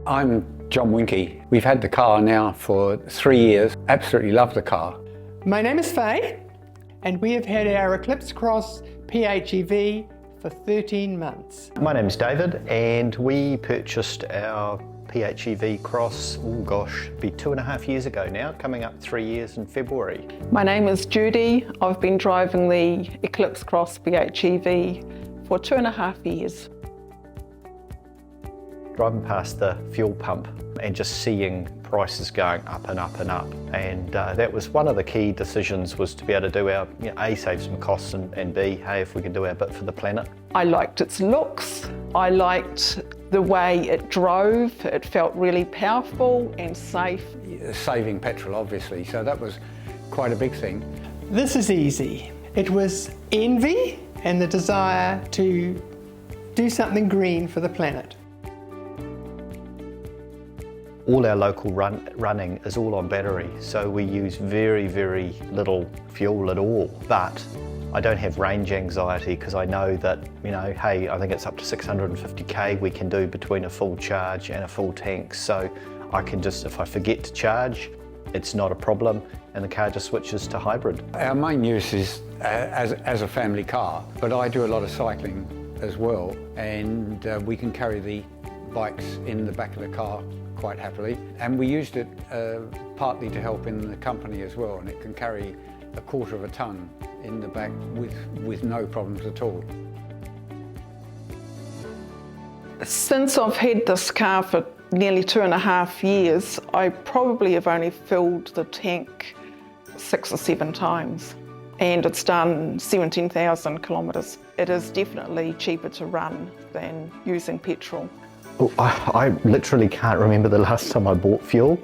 I'm John Winky. We've had the car now for 3 years. Absolutely love the car. My name is Faye, and we have had our Eclipse Cross PHEV for 13 months. My name is David, and we purchased our PHEV Cross, be 2.5 years ago now, coming up 3 years in February. My name is Judy. I've been driving the Eclipse Cross PHEV for 2.5 years. Driving past the fuel pump and just seeing prices going up and up and up, and that was one of the key decisions, was to be able to do our, A, save some costs, and B, hey, if we can do our bit for the planet. I liked its looks, I liked the way it drove, it felt really powerful and safe. Saving petrol, obviously, so that was quite a big thing. This is easy. It was envy and the desire to do something green for the planet. All our local running is all on battery, so we use very, very little fuel at all. But I don't have range anxiety because I know that, hey, I think it's up to 650k we can do between a full charge and a full tank. So I can just, if I forget to charge, it's not a problem, and the car just switches to hybrid. Our main use is as a family car, but I do a lot of cycling as well, and we can carry the bikes in the back of the car quite happily, and we used it partly to help in the company as well, and it can carry 1/4 of a tonne in the back with no problems at all. Since I've had this car for nearly 2.5 years, I probably have only filled the tank 6 or 7 times, and it's done 17,000 kilometres. It is definitely cheaper to run than using petrol. Oh, I literally can't remember the last time I bought fuel,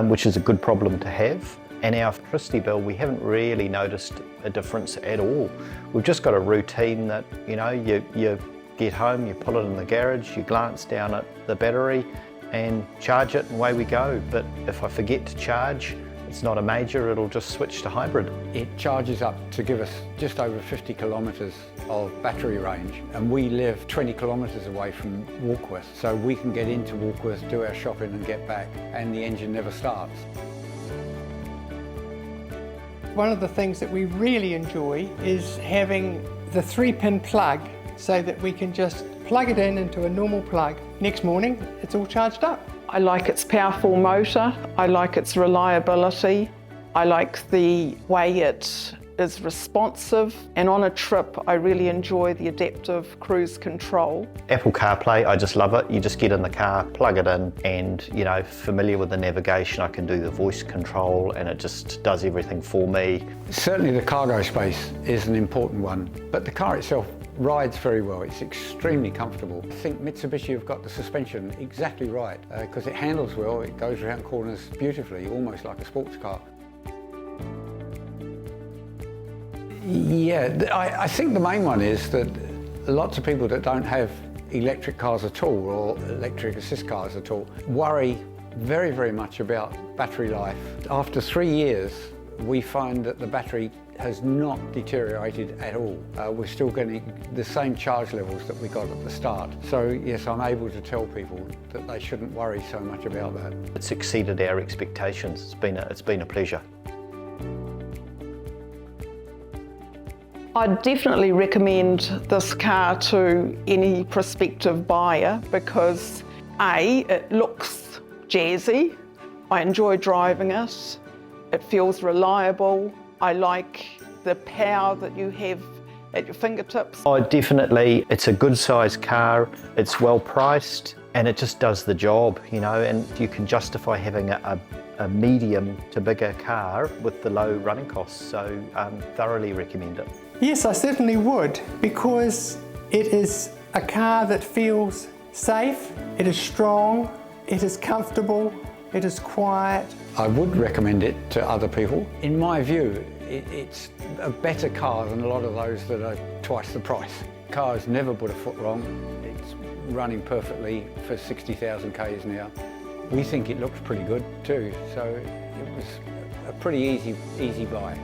which is a good problem to have. And our electricity bill, we haven't really noticed a difference at all. We've just got a routine that, you get home, you put it in the garage, you glance down at the battery and charge it, and away we go. But if I forget to charge, it's not a major, it'll just switch to hybrid. It charges up to give us just over 50 kilometres of battery range, and we live 20 kilometres away from Walkworth, so we can get into Walkworth, do our shopping and get back, and the engine never starts. One of the things that we really enjoy is having the 3-pin plug, so that we can just plug it into a normal plug. Next morning, it's all charged up. I like its powerful motor, I like its reliability, I like the way it is responsive, and on a trip I really enjoy the adaptive cruise control. Apple CarPlay, I just love it. You just get in the car, plug it in, and familiar with the navigation, I can do the voice control, and it just does everything for me. Certainly the cargo space is an important one, but the car itself rides very well. It's extremely comfortable. I think Mitsubishi have got the suspension exactly right because it handles well, it goes around corners beautifully, almost like a sports car. Yeah, I think the main one is that lots of people that don't have electric cars at all, or electric assist cars at all, worry very, very much about battery life. After 3 years, we find that the battery has not deteriorated at all. We're still getting the same charge levels that we got at the start. So yes, I'm able to tell people that they shouldn't worry so much about that. It's exceeded our expectations. It's been a pleasure. I'd definitely recommend this car to any prospective buyer because A, it looks jazzy, I enjoy driving it, it feels reliable, I like the power that you have at your fingertips. Oh, definitely, it's a good sized car, it's well priced, and it just does the job, and you can justify having a medium to bigger car with the low running costs, so thoroughly recommend it. Yes, I certainly would, because it is a car that feels safe, it is strong, it is comfortable, it is quiet. I would recommend it to other people. In my view, it's a better car than a lot of those that are twice the price. The car has never put a foot wrong. It's running perfectly for 60,000 k's now. We think it looks pretty good too, so it was a pretty easy buy.